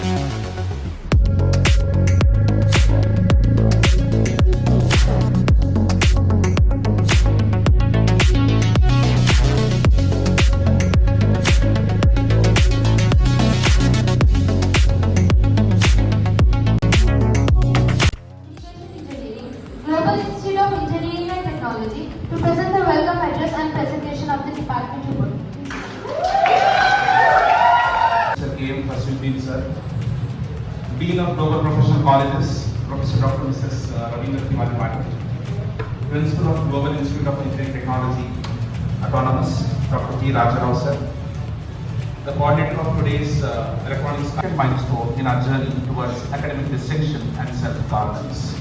To present the welcome address and presentation of the departmental board. Sir K.M. Fasuddin sir, Dean of Global Professional Colleges, Professor Dr. Mrs. Ravindra Tiwari Madam, Principal of Global Institute of Engineering Technology, Autonomous, Dr. T. Rajarao sir, the coordinator of today's electronics milestone in our journey towards academic distinction and self-governance.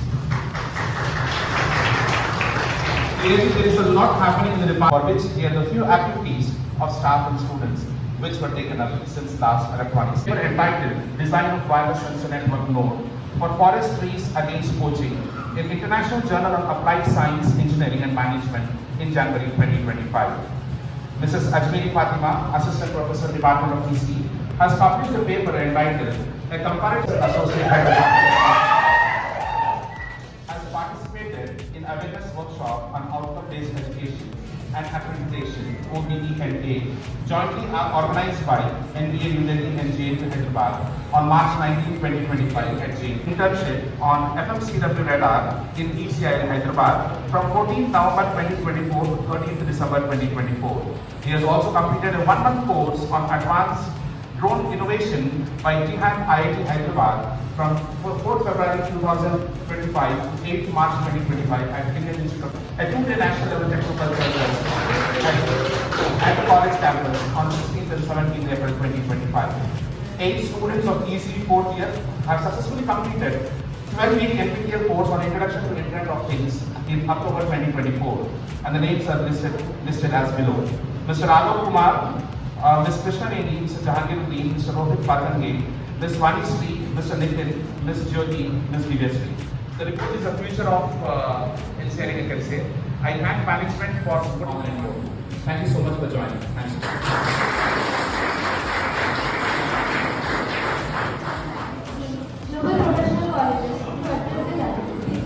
Clearly, there is a lot happening in the department for which here are the few activities of staff and students which were taken up since last electronics. They were entitled Design of Wireless Sensor Network Node for Forest Trees Against Poaching in International Journal of Applied Science, Engineering and Management in January 2025. Mrs. Ajmeri Fatima, Assistant Professor, Department of EC, has published a paper entitled A Comparative Associate has participated in awareness workshop on outcome-based education and accreditation (OBE&A) jointly organized by NBA New Delhi and JNU Hyderabad on March 19, 2025 at JNU. Internship on FMCW radar in ECIL Hyderabad from 14th November 2024 to 13th December 2024. He has also completed a one-month course on advanced drone innovation by Jihan IIT Hyderabad from 4th February 2025 to 8th March 2025 at Indian Institute of a two-day national level technical centers at the college campus on 16th and 17th April 2025. 8 students of EC 4th year have successfully completed 12-week NPTEL course on Introduction to Internet of Things in October 2024, and the names are listed as below. Mr. Raghav Kumar, Ms. Krishna Neni, Mr. Jahangiruddin, Mr. Rohit Patange, Ms. Vani Sri, Mr. Nitin, Ms. Jyoti, Ms. Vijayasri. The report is the future of engineering, I can say. I thank management for supporting the report. Thank you so much for joining. Thank you. Global Professional Colleges to address the activities.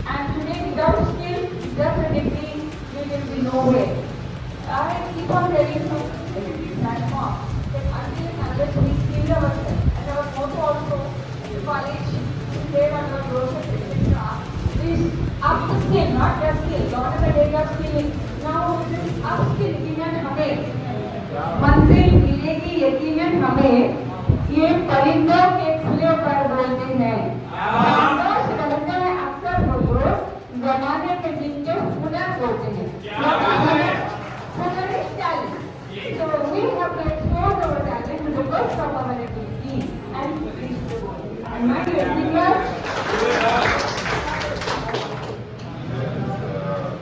And today, without skill, definitely we will be nowhere. I keep on telling you every platform that until and unless we skill ourselves, and our motto also in the college, there on our brochure, etc., is up the skill, not just skill. Not in the area of skilling. Now it is upskill, यकीनन हमें मंजिल मिलेगी, यकीनन हमें ये परिंदों के खुले पर बोलते हैं। परिंदों से बोलते हैं अक्सर बुजुर्ग जमाने के जिनके हुनर बोलते हैं। Huner is talent. So we have to expose our talent to the best of our ability and reach the goal. And my dear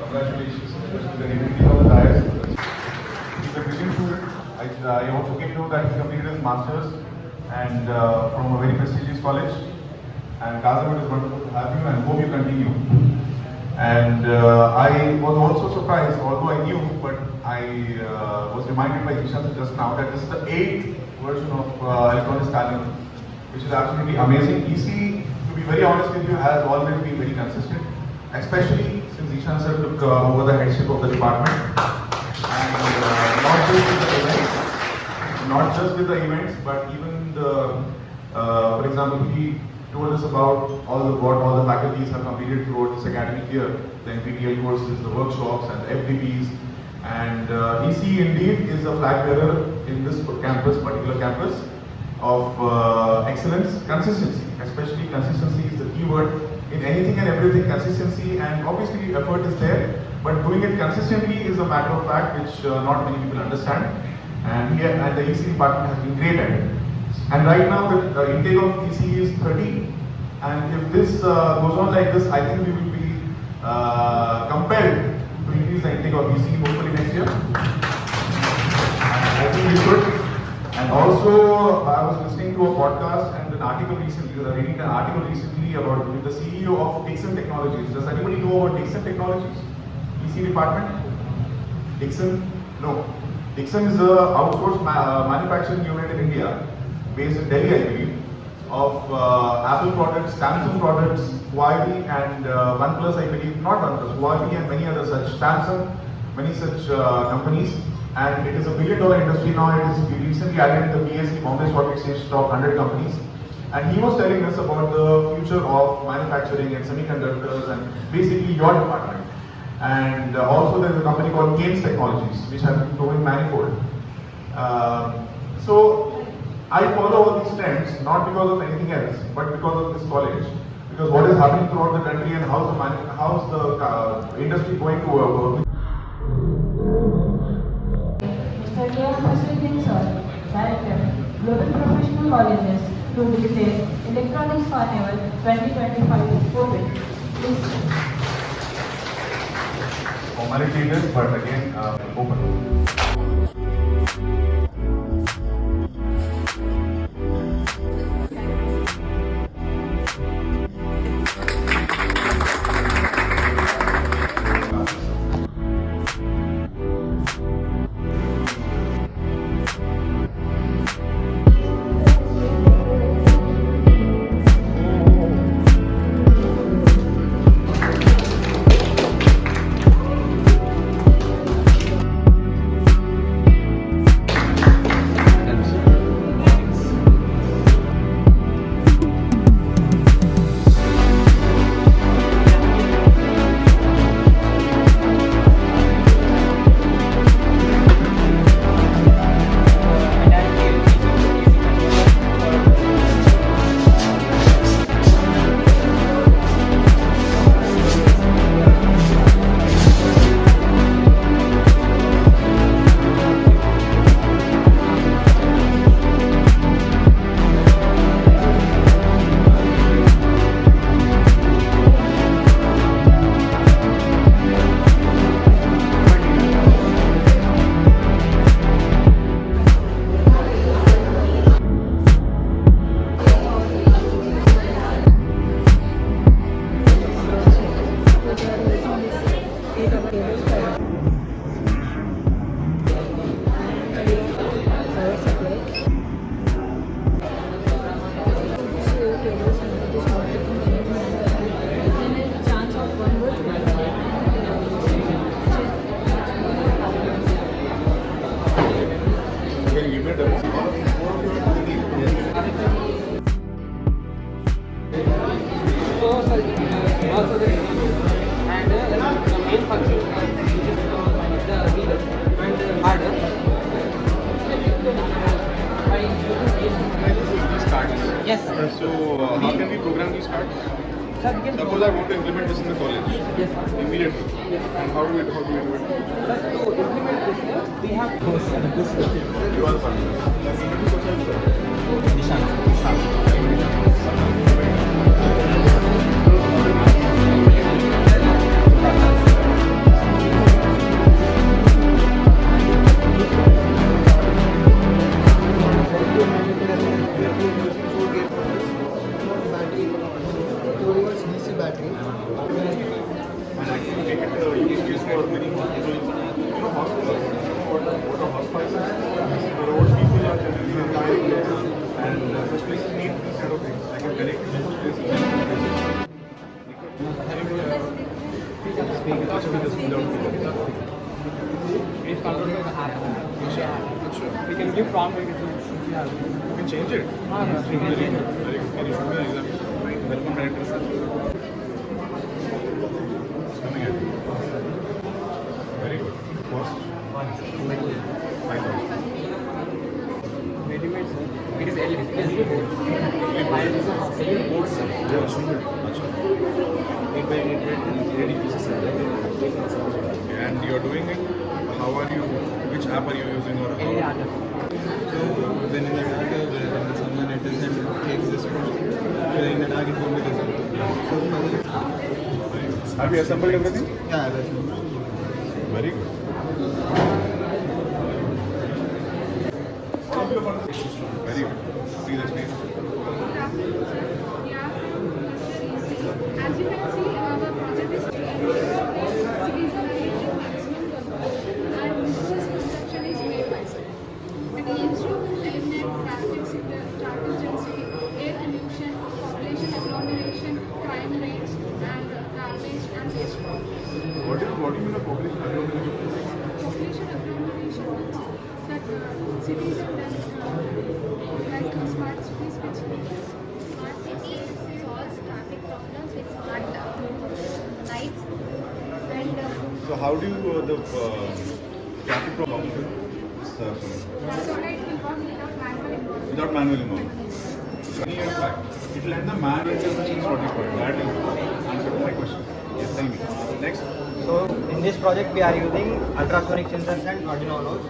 congratulations, especially the deputy of the dais. He's a brilliant student. I also came to know that he completed his masters and from a very prestigious college. And Kazim, it is wonderful to have you and hope you continue. And I was also surprised, although I knew, but I was reminded by Ishan just now that this is the 8th version of electronics talent, which is absolutely amazing. EC, to be very honest with you, has always been very consistent, especially since Ishan sir took over the headship of the department. And not just with the events, but even the, for example, he told us about what all the faculties have completed throughout this academic year, the NPTEL courses, the workshops and the FDPs. And EC indeed is a flag bearer in this particular campus of excellence, consistency, especially consistency is the key word in anything and everything. Consistency, and obviously effort is there, but doing it consistently is a matter of fact which not many people understand. And here at the EC department has been great at it. And right now the intake of EC is 30, and if this goes on like this, I think we will be compelled to increase the intake of EC hopefully next year. I think we should. And also, I was listening to a podcast and an article recently, because I reading an article recently about the CEO of Dixon Technologies. Does anybody know about Dixon Technologies? EC department? Dixon? No. Dixon is a outsourced manufacturing unit in India, based in Delhi, I believe, of Apple products, Samsung products, Huawei and OnePlus, I believe, not OnePlus, Huawei and many other such, Samsung, many such companies. And it is a $1 billion industry now. It is recently added in the BSE, Bombay Stock Exchange, top 100 companies. And he was telling us about the future of manufacturing and semiconductors and basically your department. And also there is a company called Keynes Technologies, which has been growing manifold. So I follow all these trends not because of anything else, but because of this college. Because what is happening throughout the country and how's the industry going to work. Mr. K. Facilitating Sir, Director, Global Professional Colleges, to dictate Electronics Carnival 2025 open. Please. Formality it is, but again, open. And the main function which is the wheel and harder. These cards. Yes. So how can we program these cards? Sir, we can Suppose I want to implement this in the college. Yes, sir. Immediately. Yes. And how do we do it? Sir, to implement this, we have You are the partner. DC battery. And actually make it use case for many hospitals. You know hospitals, what a hospital is. The road people are generally relying there and such places need these kind of things. I can connect to such places. we can give prompt. You can change it. Very good. Very good. Can you show me an example? Welcome director sir. It's coming at you. Very good. Cost? 5,000. Ready-made, sir. It is L display board. And this is selling board, sir. Yeah, show me. Acha. 8x8 ready pieces, sir. Okay, and you are doing it. How are you? Which app are you using or how? Any other. So when in the target, when someone enters and takes this code, in the target will be result. So Have you assembled everything? yeah, that's it. Very good. Very good. See the screen. As you can see, our project is series of maximum level, and this construction is made cities. Like smart cities, which means smart city solves traffic problems with smart lights and So how do you the traffic problem? lights will work without manual involvement. Without manual involvement. Many years back, it will end the manual intervention what required. That is answer to my question. Yes, tell me. Next. So in this project we are using ultrasonic sensors and Arduino nodes.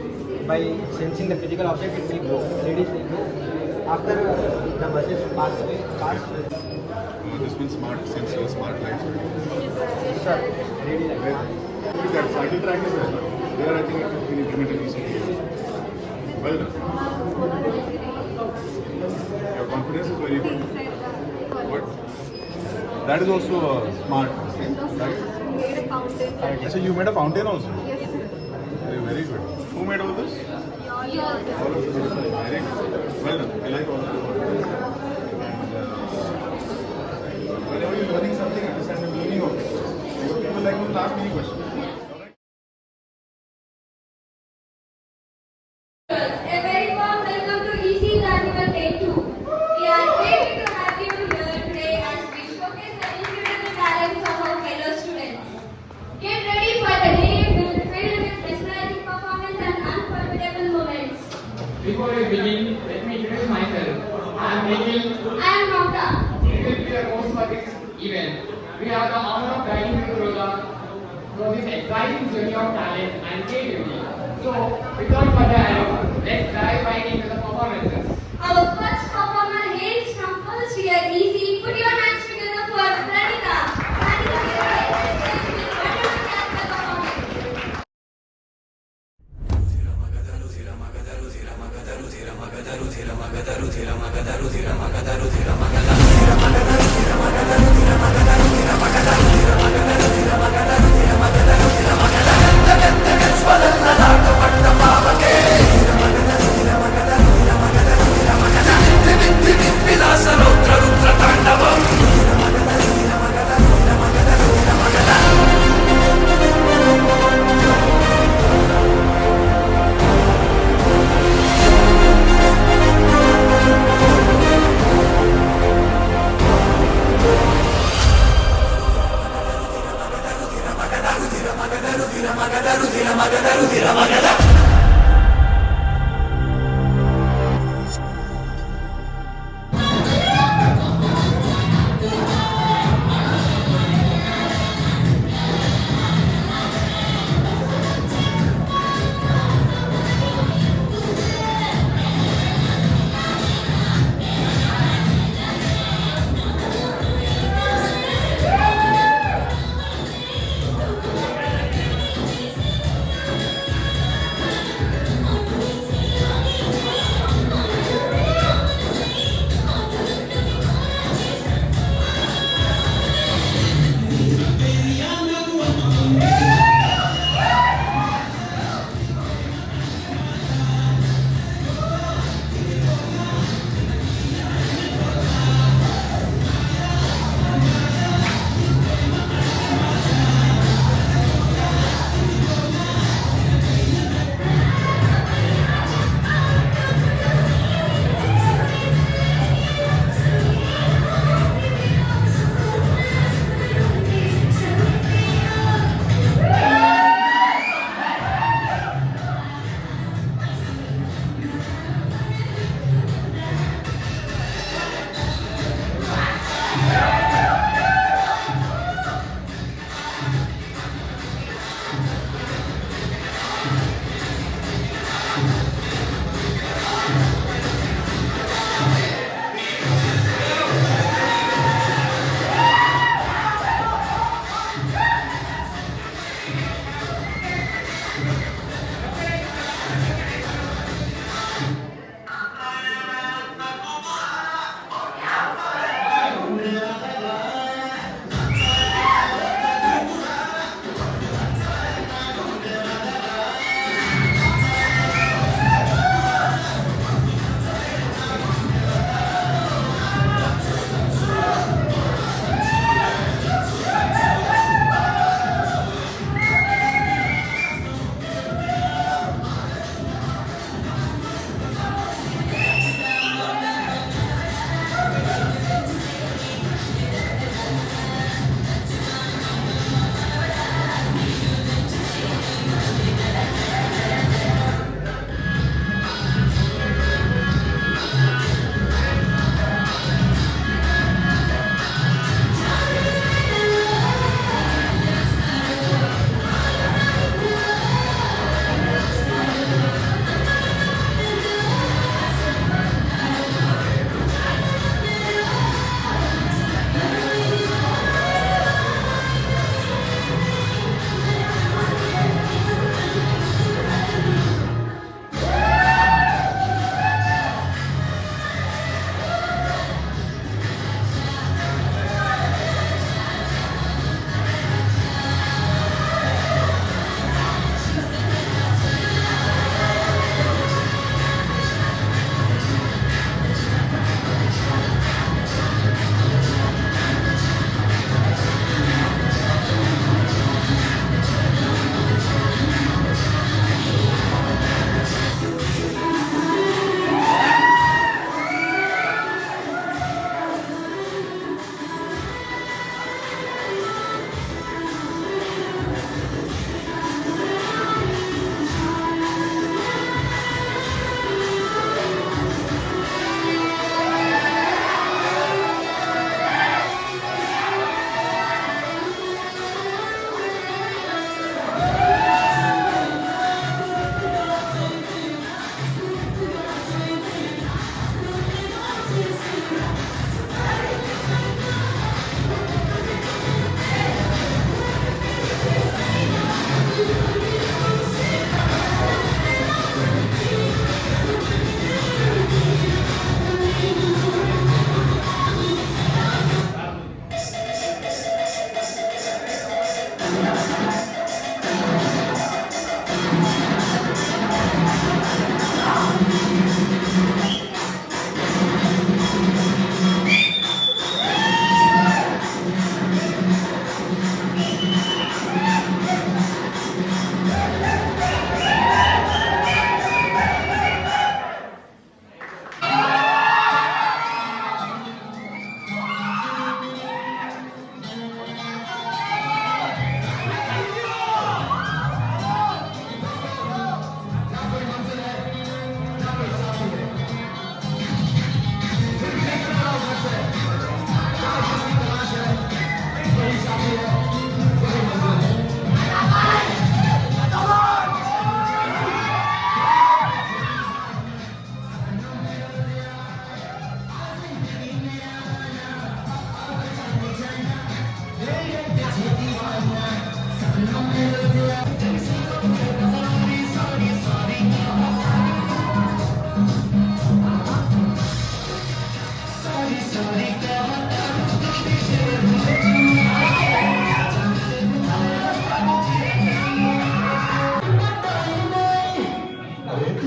By sensing the physical object, it will go. LEDs will go. After the buses pass, This one smart sensor, smart lights. sir, LED light. That cycle track is there. There I think it has been implemented recently. Well done. Your confidence is very good. What? That is also smart. Right? Made a fountain. So you made a fountain also? Yes, sir. Very good. Who made all this? Yours. All of you. Very good. Well done. I like all of you. And whenever you're learning something, understand the meaning of it. People like to ask many questions. A very warm welcome to EC Carnival Day 2. We are happy to have you here today as we showcase the incredible talents of our fellow students. Get ready for the day filled with mesmerizing performance and unforgettable moments. Before we begin, let me introduce myself. I am Nikhil. I am Mamta. We will be the host for this event. We have the honor of guiding you through this exciting journey of talent and creativity. So, without further ado, let's dive right into the performances. Our first performer hails from first year EC. Put your hands together for Pranika. Pranika will with wonderful classical performance.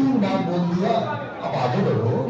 नाम बोल दिया, अब आगे बढ़ो।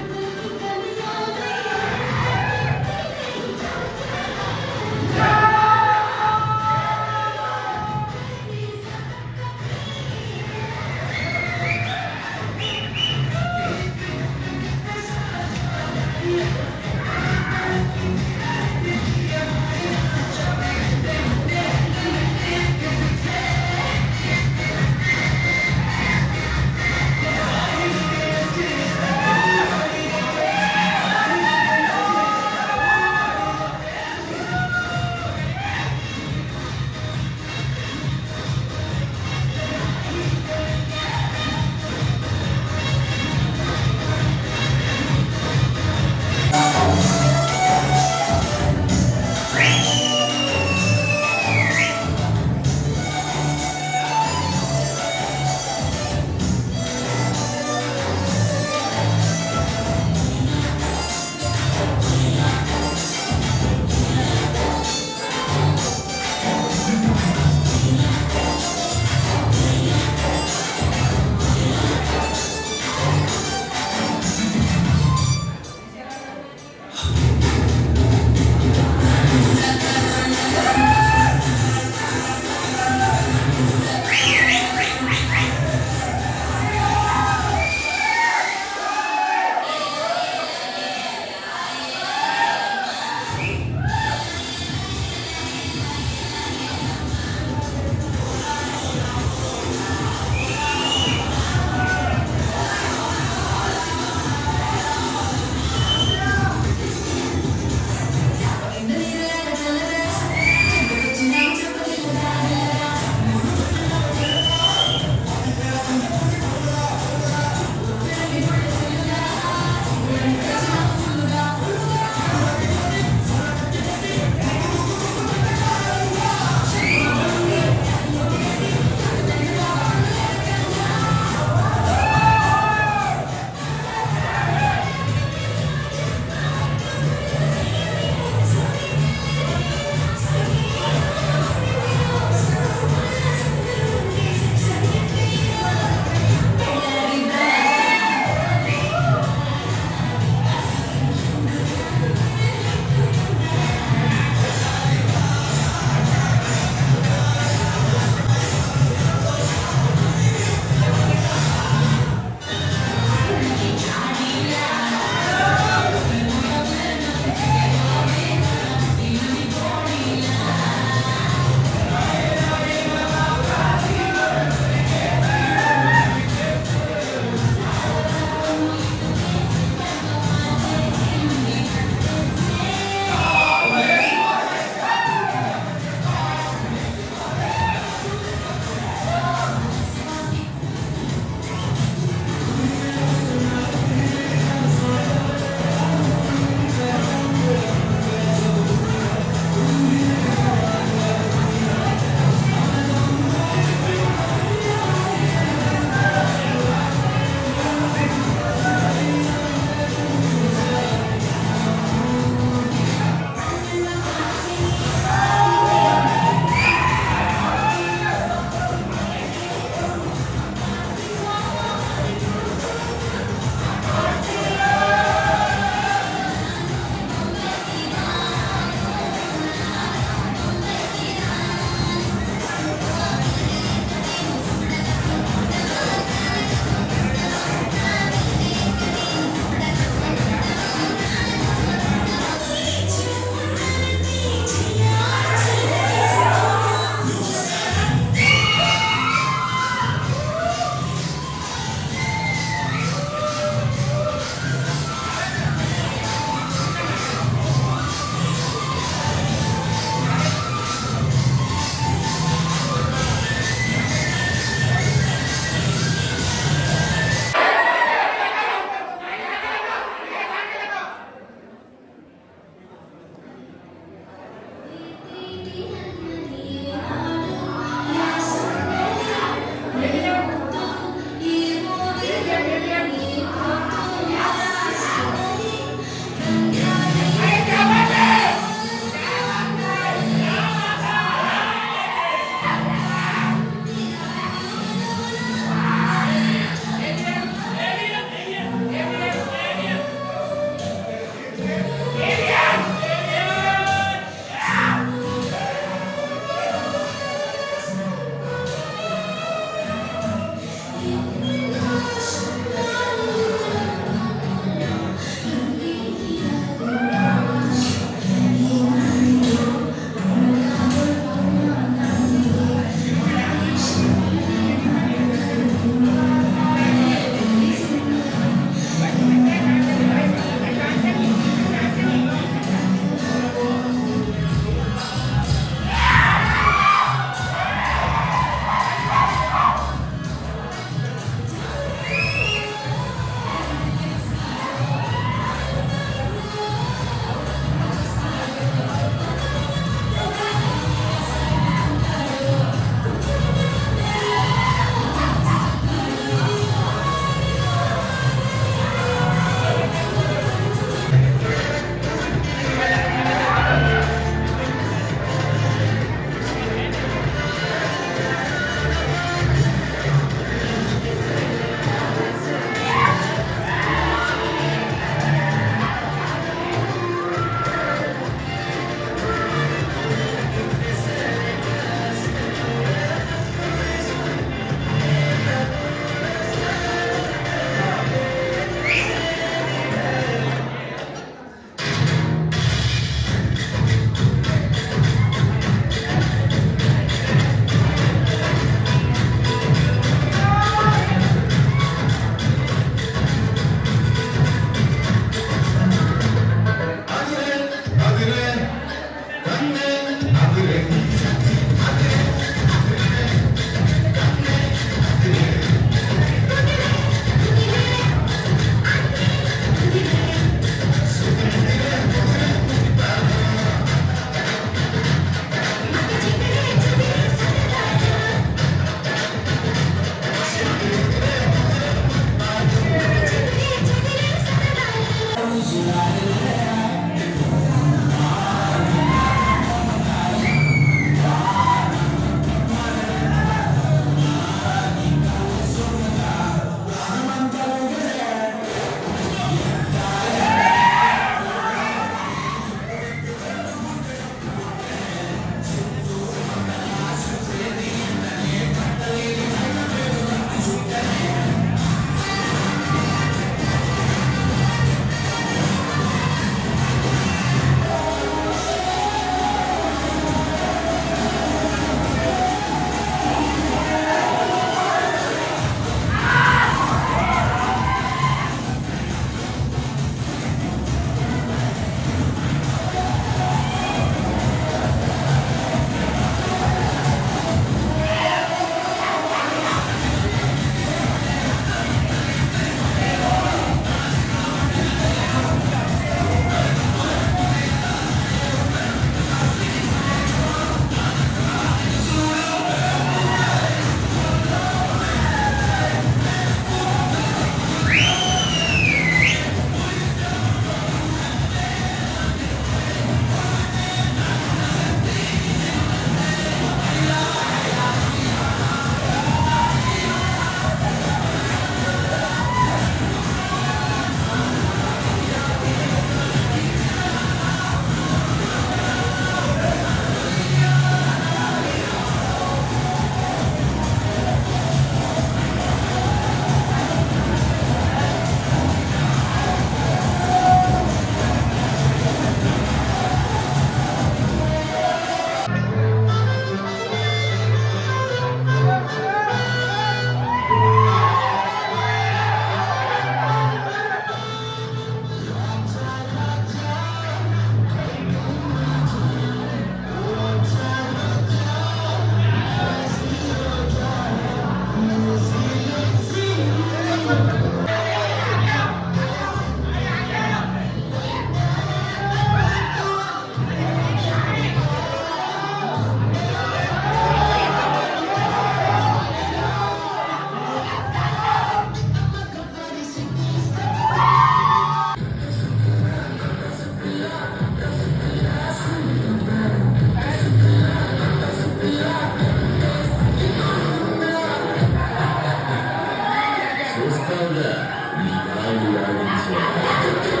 Carnival, Moinabad.Eapcet.